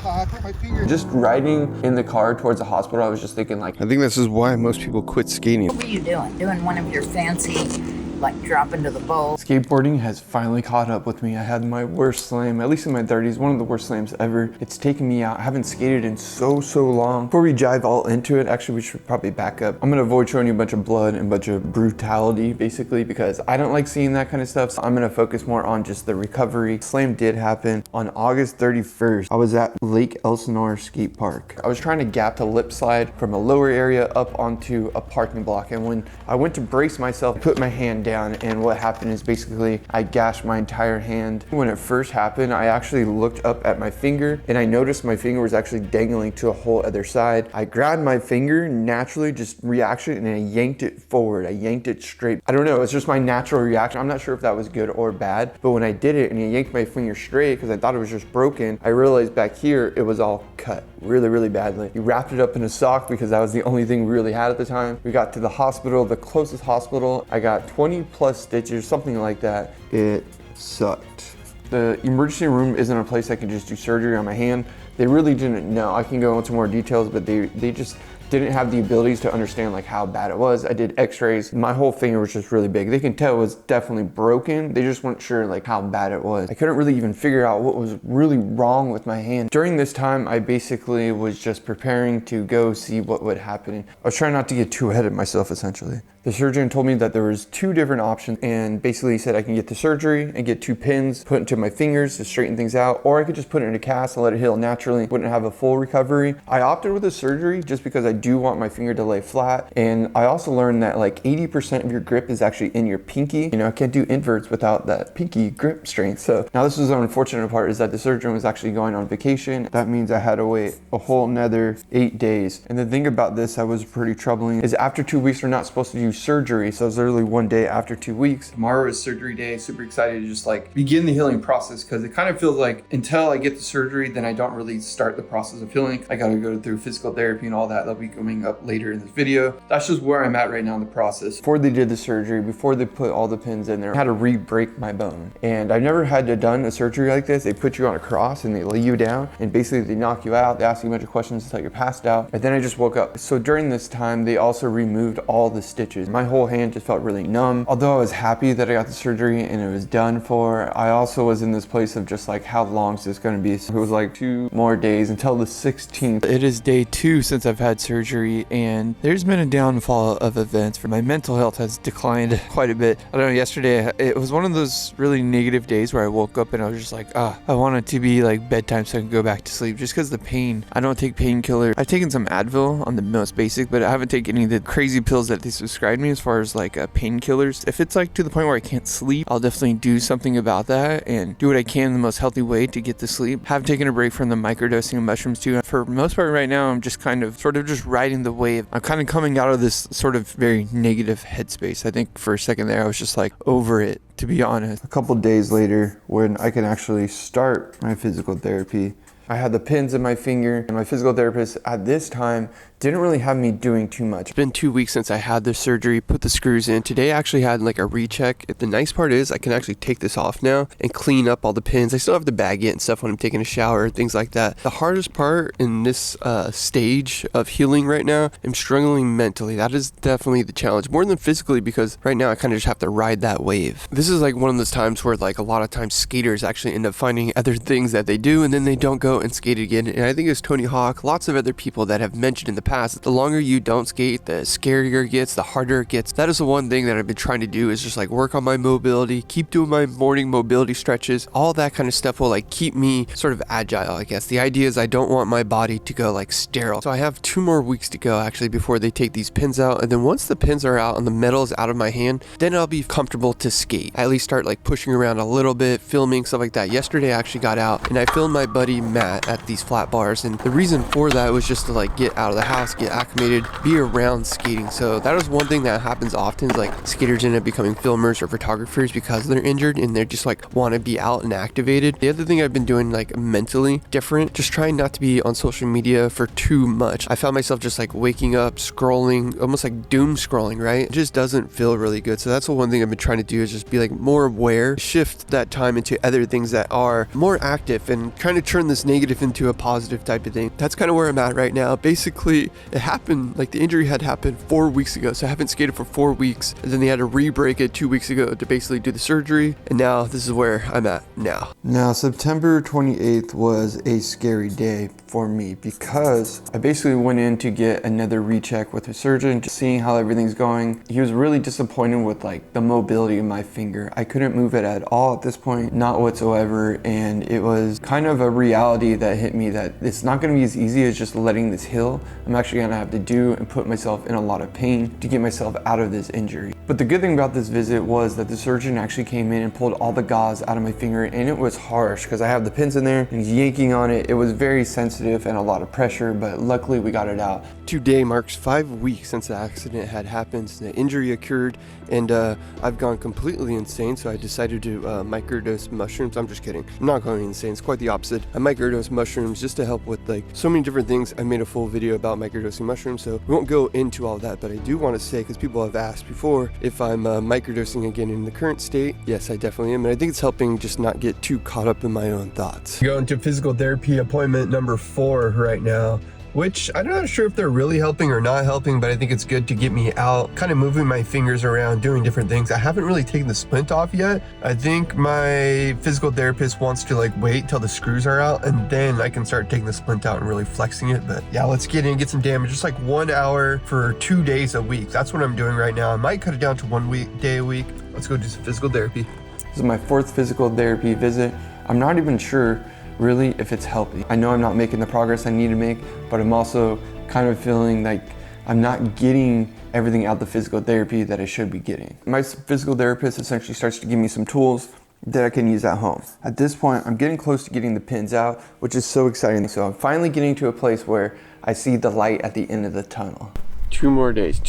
I put my finger. Just riding in the car towards the hospital, I was just thinking like, I think this is why most people quit skating. What were you doing? Doing one of your fancy, like drop into the bowl? skateboarding has finally caught up with me. I had my worst slam, at least in my 30s, one of the worst slams ever. It's taken me out. I haven't skated in so long. Before we dive all into it, actually we should probably back up. I'm gonna avoid showing you a bunch of blood and a bunch of brutality basically because I don't like seeing that kind of stuff. So I'm gonna focus more on just the recovery. Slam did happen on August 31st. I was at Lake Elsinore Skate Park. I was trying to gap to lip slide from a lower area up onto a parking block. And when I went to brace myself, I put my hand down, and what happened is basically I gashed my entire hand. When it first happened, I actually looked up at my finger and I noticed my finger was actually dangling to a whole other side. I grabbed my finger naturally, just reaction, and I yanked it forward. I yanked it straight. I don't know, it's just my natural reaction. I'm not sure if that was good or bad, but when I did it and I yanked my finger straight because I thought it was just broken, I realized back here it was all cut really badly. We wrapped it up in a sock because that was the only thing we really had at the time. We got to the hospital, the closest hospital. I got 20 plus stitches, something like that. It sucked. The emergency room isn't a place I can just do surgery on my hand. They really didn't know. I can go into more details, but they just didn't have the abilities to understand like how bad it was. I did x-rays. My whole finger was just really big. They can tell it was definitely broken. They just weren't sure like how bad it was. I couldn't really even figure out what was really wrong with my hand. During this time, I basically was just preparing to go see what would happen. I was trying not to get too ahead of myself essentially. The surgeon told me that there was 2 different options and basically he said I can get the surgery and get 2 pins put into my fingers to straighten things out, or I could just put it in a cast and let it heal naturally. Wouldn't have a full recovery. I opted with the surgery just because I do want my finger to lay flat, and I also learned that like 80% of your grip is actually in your pinky. You know, I can't do inverts without that pinky grip strength. So now this is the unfortunate part, is that the surgeon was actually going on vacation. That means I had to wait a whole another 8 days. And the thing about this that was pretty troubling is after 2 weeks we're not supposed to do surgery, so it was literally 1 day after 2 weeks. Tomorrow is surgery day. Super excited to just like begin the healing process, because it kind of feels like until I get the surgery, then I don't really start the process of healing. I gotta go through physical therapy and all that. That'll be coming up later in this video. That's just where I'm at right now in the process. Before they did the surgery, before they put all the pins in there, I had to re-break my bone. And I've never had to done a surgery like this. They put you on a cross and they lay you down and basically they knock you out. They ask you a bunch of questions until you're passed out. And then I just woke up. So during this time, they also removed all the stitches. My whole hand just felt really numb. Although I was happy that I got the surgery and it was done for, I also was in this place of just like, how long is this gonna be? So it was like 2 more days until the 16th. It is day 2 since I've had surgery, and there's been a downfall of events. For my mental health has declined quite a bit. I don't know, yesterday it was one of those really negative days where I woke up and I was just like, I want it to be like bedtime so I can go back to sleep, just because the pain. I don't take painkiller. I've taken some Advil on the most basic, but I haven't taken any of the crazy pills that they prescribed me as far as like painkillers. If it's like to the point where I can't sleep, I'll definitely do something about that and do what I can in the most healthy way to get to sleep. Have taken a break from the microdosing of mushrooms too. For the most part right now, I'm just kind of sort of just riding the wave. I'm kind of coming out of this sort of very negative headspace. I think for a second there, I was just like over it, to be honest. A couple days later, when I can actually start my physical therapy, I had the pins in my finger, and my physical therapist at this time didn't really have me doing too much. It's been 2 weeks since I had the surgery, put the screws in. Today I actually had like a recheck. The nice part is I can actually take this off now and clean up all the pins. I still have to bag it and stuff when I'm taking a shower, things like that. The hardest part in this stage of healing right now, I'm struggling mentally. That is definitely the challenge, more than physically, because right now I kind of just have to ride that wave. This is like one of those times where like a lot of times skaters actually end up finding other things that they do and then they don't go and skate again. And I think it's Tony Hawk, lots of other people that have mentioned in the past, the longer you don't skate, the scarier it gets, the harder it gets. That is the one thing that I've been trying to do, is just like work on my mobility, keep doing my morning mobility stretches. All that kind of stuff will like keep me sort of agile, I guess. The idea is I don't want my body to go like sterile. So I have 2 more weeks to go actually before they take these pins out. And then once the pins are out and the metal is out of my hand, then I'll be comfortable to skate. I at least start like pushing around a little bit, filming, stuff like that. Yesterday I actually got out and I filmed my buddy Matt at these flat bars, and the reason for that was just to like get out of the house, house, get acclimated, be around skating. So that is one thing that happens often, is like skaters end up becoming filmers or photographers because they're injured and they're just like want to be out and activated. The other thing I've been doing like mentally different, just trying not to be on social media for too much. I found myself just like waking up, scrolling, almost like doom scrolling, right? It just doesn't feel really good. So that's the one thing I've been trying to do, is just be like more aware, shift that time into other things that are more active and kind of turn this negative into a positive type of thing. That's kind of where I'm at right now. Basically, it happened, like the injury had happened 4 weeks ago. So I haven't skated for 4 weeks, and then they had to re-break it 2 weeks ago to basically do the surgery. And now this is where I'm at now. Now, September 28th was a scary day for me because I basically went in to get another recheck with the surgeon, just seeing how everything's going. He was really disappointed with like the mobility of my finger. I couldn't move it at all at this point, not whatsoever. And it was kind of a reality that hit me that it's not gonna be as easy as just letting this heal. I'm actually gonna have to do and put myself in a lot of pain to get myself out of this injury. But the good thing about this visit was that the surgeon actually came in and pulled all the gauze out of my finger, and it was harsh because I have the pins in there and he's yanking on it. It was very sensitive and a lot of pressure, but luckily we got it out. Today marks 5 weeks since the accident had happened, the injury occurred, and I've gone completely insane. So I decided to microdose mushrooms. I'm just kidding. I'm not going insane. It's quite the opposite. I microdose mushrooms just to help with like so many different things. I made a full video about microdosing mushrooms, so we won't go into all that, but I do want to say, because people have asked before if I'm microdosing again in the current state. Yes, I definitely am, and I think it's helping just not get too caught up in my own thoughts. Going to physical therapy appointment number 4 right now, which I'm not sure if they're really helping or not helping, but I think it's good to get me out, kind of moving my fingers around, doing different things. I haven't really taken the splint off yet. I think my physical therapist wants to like wait till the screws are out, and then I can start taking the splint out and really flexing it. But yeah, let's get in, get some damage. Just like 1 hour for 2 days a week. That's what I'm doing right now. I might cut it down to 1 day a week. Let's go do some physical therapy. This is my 4th physical therapy visit. I'm not even sure really if it's helping. I know I'm not making the progress I need to make, but I'm also kind of feeling like I'm not getting everything out the physical therapy that I should be getting. My physical therapist essentially starts to give me some tools that I can use at home. At this point, I'm getting close to getting the pins out, which is so exciting. So I'm finally getting to a place where I see the light at the end of the tunnel. 2 more days,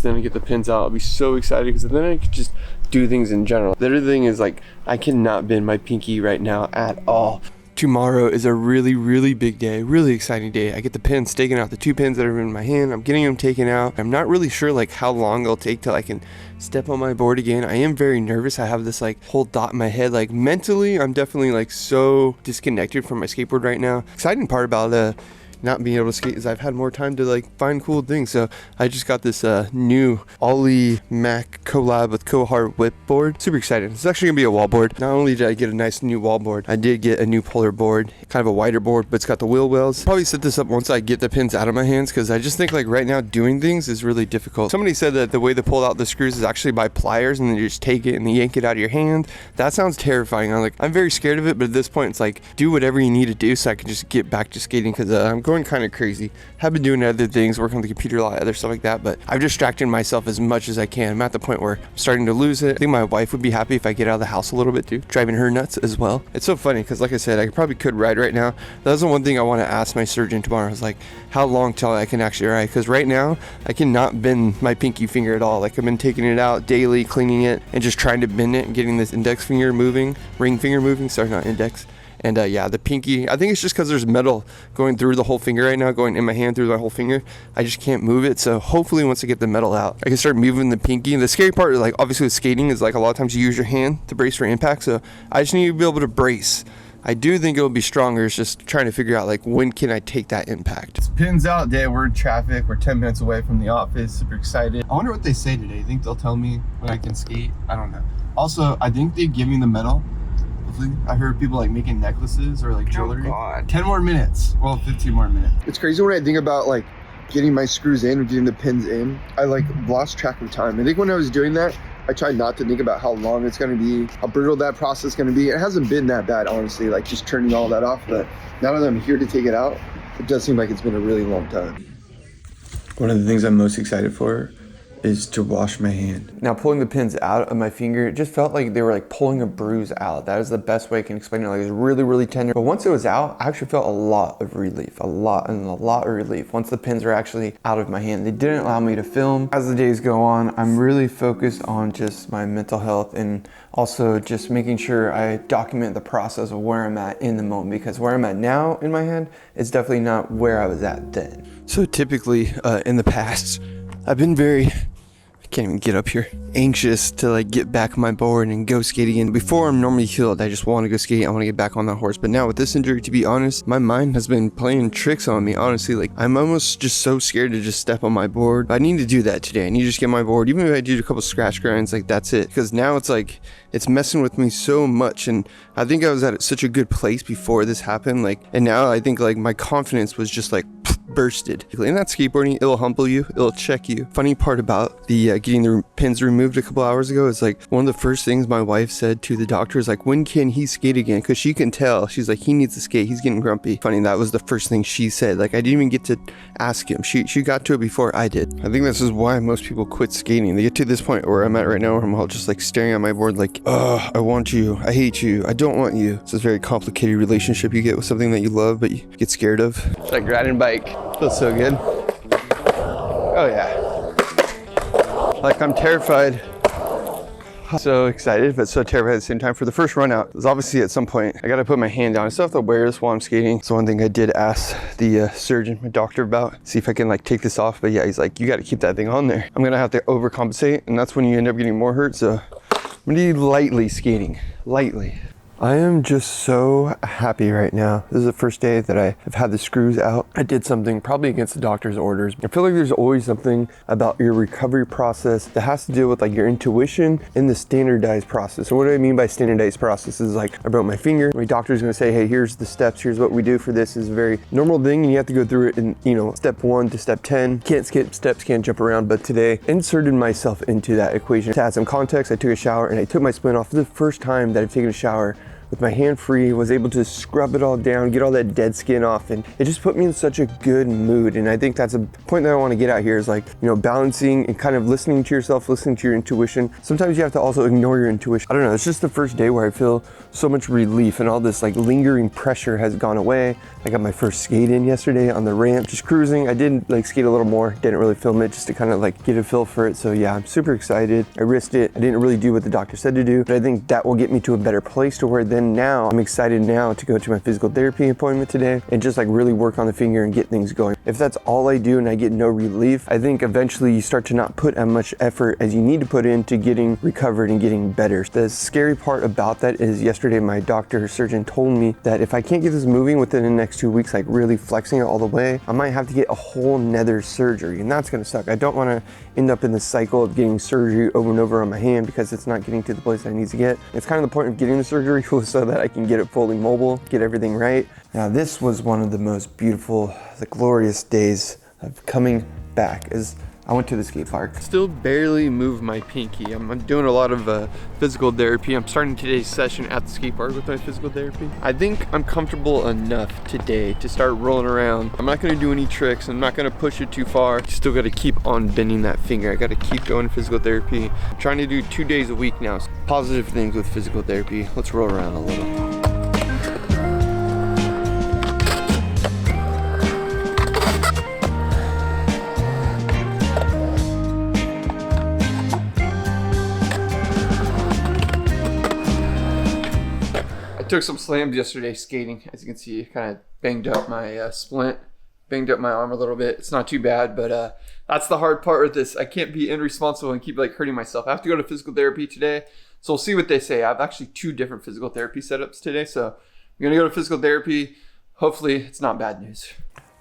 then I get the pins out. I'll be so excited because then I could just do things in general. The other thing is like, I cannot bend my pinky right now at all. Tomorrow is a really, really big day, really exciting day. I get the pins taken out, the 2 pins that are in my hand. I'm getting them taken out. I'm not really sure like how long it'll take till I can step on my board again. I am very nervous. I have this like whole thought in my head. Like mentally, I'm definitely like so disconnected from my skateboard right now. Exciting part about not being able to skate is I've had more time to like find cool things. So I just got this new Ollie Mac collab with Cohart whip board. Super excited. It's actually gonna be a wall board. Not only did I get a nice new wall board, I did get a new polar board, kind of a wider board, but it's got the wheel wells. Probably set this up once I get the pins out of my hands, because I just think like right now doing things is really difficult. Somebody said that the way to pull out the screws is actually by pliers, and then you just take it and then yank it out of your hand. That sounds terrifying. I'm very scared of it, but at this point it's like do whatever you need to do so I can just get back to skating, because I'm going kind of crazy. Have been doing other things, working on the computer, a lot of other stuff like that, but I've distracted myself as much as I can. I'm at the point where I'm starting to lose it. I think my wife would be happy if I get out of the house a little bit too, driving her nuts as well. It's so funny because like I said, I probably could ride right now. That's the one thing I want to ask my surgeon tomorrow, is like how long till I can actually ride, because right now I cannot bend my pinky finger at all. Like I've been taking it out daily, cleaning it, and just trying to bend it and getting this index finger moving, ring finger moving, sorry, not index. And yeah, the pinky, I think it's just because there's metal going through the whole finger right now, going in my hand through my whole finger. I just can't move it. So hopefully once I get the metal out, I can start moving the pinky. And the scary part, like obviously with skating, is like a lot of times you use your hand to brace for impact. So I just need to be able to brace. I do think it'll be stronger. It's just trying to figure out like when can I take that impact. It's pins out day. We're in traffic. We're 10 minutes away from the office. Super excited. I wonder what they say today. I think they'll tell me when I can skate. I don't know. Also, I think they give me the medal. I heard people like making necklaces or like jewelry. Oh God. 10 more minutes. Well, 15 more minutes. It's crazy when I think about like getting my screws in or getting the pins in. I like lost track of time. I think when I was doing that, I tried not to think about how long it's going to be, how brutal that process is going to be. It hasn't been that bad, honestly, like just turning all that off. But now that I'm here to take it out, it does seem like it's been a really long time. One of the things I'm most excited for is to wash my hand. Now pulling the pins out of my finger, it just felt like they were like pulling a bruise out. That is the best way I can explain it. Like, it was really, really tender. But once it was out, I actually felt a lot of relief, a lot of relief. Once the pins were actually out of my hand, they didn't allow me to film. As the days go on, I'm really focused on just my mental health and also just making sure I document the process of where I'm at in the moment, because where I'm at now in my head is definitely not where I was at then. So typically in the past, I've been very, I can't even get up here, anxious to like get back on my board and go skate again. Before I'm normally healed, I just want to go skate. I want to get back on that horse. But now with this injury, to be honest, my mind has been playing tricks on me. Honestly, like I'm almost just so scared to just step on my board. But I need to do that today. I need to just get my board. Even if I do a couple scratch grinds, like that's it. Because now it's like, it's messing with me so much. And I think I was at such a good place before this happened. Like, and now I think like my confidence was just like bursted. In that skateboarding, it'll humble you, it'll check you. Funny part about the getting the pins removed a couple hours ago is like one of the first things my wife said to the doctor is like, when can he skate again? Because she can tell. She's like, he needs to skate, he's getting grumpy. Funny, that was the first thing she said. Like, I didn't even get to ask him. She got to it before I did. I think this is why most people quit skating. They get to this point where I'm at right now, where I'm all just like staring at my board like, oh, I want you, I hate you, I don't want you. It's this very complicated relationship you get with something that you love but you get scared of. It's like riding a bike. Feels so good. Oh yeah. Like, I'm terrified. So excited, but so terrified at the same time. For the first run out, because obviously at some point I gotta put my hand down. I still have to wear this while I'm skating. So one thing I did ask the surgeon, my doctor, about, see if I can like take this off. But yeah, he's like, you gotta keep that thing on there. I'm gonna have to overcompensate, and that's when you end up getting more hurt. So I'm gonna be lightly skating, lightly. I am just so happy right now. This is the first day that I have had the screws out. I did something probably against the doctor's orders. I feel like there's always something about your recovery process that has to deal with like your intuition and the standardized process. So what do I mean by standardized process is like, I broke my finger. My doctor's gonna say, hey, here's the steps. Here's what we do for this. Is a very normal thing, and you have to go through it in, you know, step 1 to step 10. Can't skip steps, can't jump around. But today, inserted myself into that equation. To add some context, I took a shower and I took my splint off. This is the first time that I've taken a shower with my hand free, was able to scrub it all down, get all that dead skin off, and it just put me in such a good mood. And I think that's a point that I want to get out here is like, you know, balancing and kind of listening to yourself, listening to your intuition. Sometimes you have to also ignore your intuition. I don't know, it's just the first day where I feel so much relief and all this like lingering pressure has gone away. I got my first skate in yesterday on the ramp, just cruising. I did like skate a little more, didn't really film it just to kind of like get a feel for it. So yeah, I'm super excited. I risked it. I didn't really do what the doctor said to do, but I think that will get me to a better place to where then now I'm excited now to go to my physical therapy appointment today and just like really work on the finger and get things going. If that's all I do and I get no relief, I think eventually you start to not put as much effort as you need to put into getting recovered and getting better. The scary part about that is yesterday my doctor, surgeon, told me that if I can't get this moving within the next 2 weeks, like really flexing it all the way, I might have to get a whole nother surgery, and that's gonna suck. I don't wanna end up in the cycle of getting surgery over and over on my hand because it's not getting to the place I need to get. It's kind of the point of getting the surgery so that I can get it fully mobile, get everything right. Now this was one of the most beautiful, the glorious days of coming back. As I went to the skate park. Still barely move my pinky. I'm doing a lot of physical therapy. I'm starting today's session at the skate park with my physical therapy. I think I'm comfortable enough today to start rolling around. I'm not gonna do any tricks. I'm not gonna push it too far. Still gotta keep on bending that finger. I gotta keep going to physical therapy. I'm trying to do 2 days a week now. Positive things with physical therapy. Let's roll around a little. Took some slams yesterday skating. As you can see, kind of banged up my splint, banged up my arm a little bit. It's not too bad, but that's the hard part with this. I can't be irresponsible and keep like hurting myself. I have to go to physical therapy today, so we'll see what they say. I have actually 2 different physical therapy setups today, so I'm gonna go to physical therapy. Hopefully it's not bad news.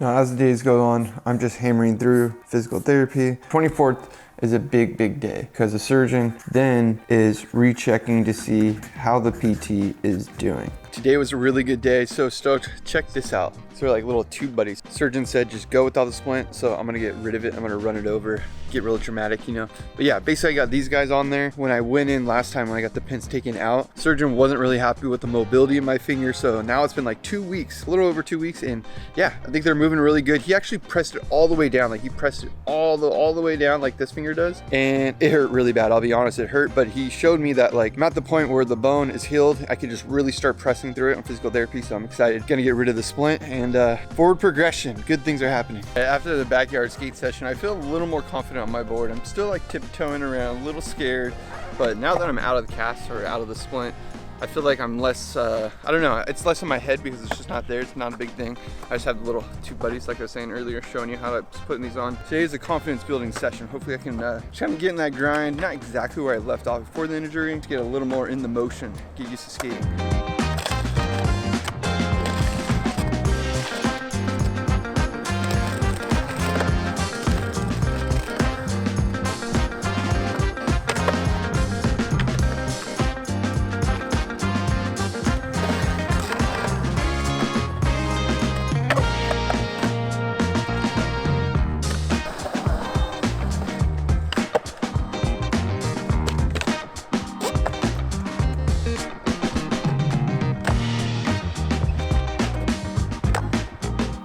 Now as the days go on, I'm just hammering through physical therapy. 24th is a big day because the surgeon then is rechecking to see how the PT is doing. Today was a really good day, so stoked. Check this out. So we're like little tube buddies. Surgeon said just go without the splint, so I'm gonna get rid of it. I'm gonna run it over, get real dramatic, you know. But yeah, basically I got these guys on there. When I went in last time when I got the pins taken out, surgeon wasn't really happy with the mobility of my finger, so now it's been like 2 weeks, a little over 2 weeks, and yeah, I think they're moving really good. He actually pressed it all the way down, like he pressed it all the way down like this finger finger does, and it hurt really bad. I'll be honest, it hurt, but he showed me that like I'm at the point where the bone is healed. I can just really start pressing through it on physical therapy, so I'm excited. Gonna get rid of the splint and forward progression. Good things are happening. After the backyard skate session, I feel a little more confident on my board. I'm still like tiptoeing around, a little scared, but now that I'm out of the cast or out of the splint, I feel like I'm less, I don't know, it's less in my head because it's just not there. It's not a big thing. I just have the little two buddies, like I was saying earlier, showing you how I'm putting these on. Today is a confidence building session. Hopefully I can just kind of get in that grind, not exactly where I left off before the injury, to get a little more in the motion, get used to skating.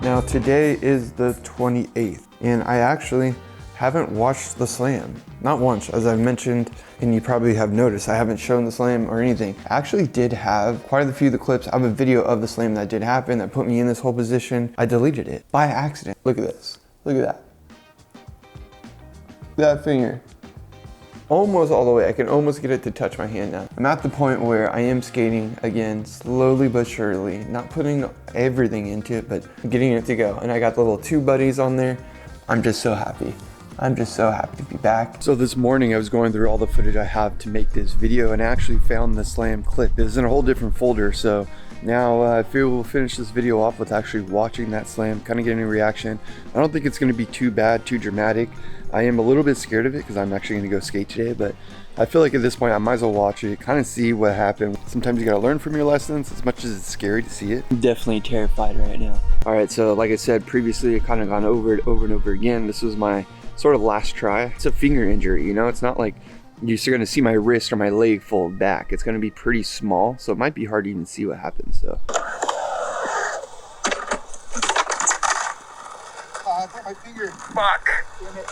Now today is the 28th, and I actually haven't watched the slam. Not once, as I've mentioned, and you probably have noticed, I haven't shown the slam or anything. I actually did have quite a few of the clips. I have a video of the slam that did happen that put me in this whole position. I deleted it by accident. Look at this, look at that. That finger. Almost all the way. I can almost get it to touch my hand now. I'm at the point where I am skating again, slowly but surely, not putting everything into it, but getting it to go. And I got the little two buddies on there. I'm just so happy. I'm just so happy to be back. So this morning I was going through all the footage I have to make this video and I actually found the slam clip. It was in a whole different folder, so now I feel we'll finish this video off with actually watching that slam, kind of getting a reaction. I don't think it's going to be too bad, too dramatic. I am a little bit scared of it because I'm actually going to go skate today, but I feel like at this point I might as well watch it, kind of see what happened. Sometimes you got to learn from your lessons as much as it's scary to see it. I'm definitely terrified right now. All right, so like I said previously, I kind of gone over it over and over again. This was my sort of last try. It's a finger injury, you know, it's not like you're going to see my wrist or my leg fold back. It's going to be pretty small, so it might be hard to even see what happens. So I broke my finger. fuck. Damn it.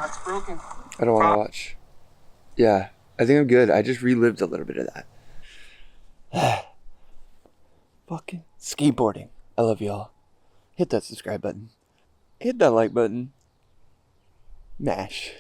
It's broken. I don't want to watch. Yeah, I think I'm good. I just relived a little bit of that. Fucking skateboarding. I love y'all. Hit that subscribe button. Hit that like button. Mash.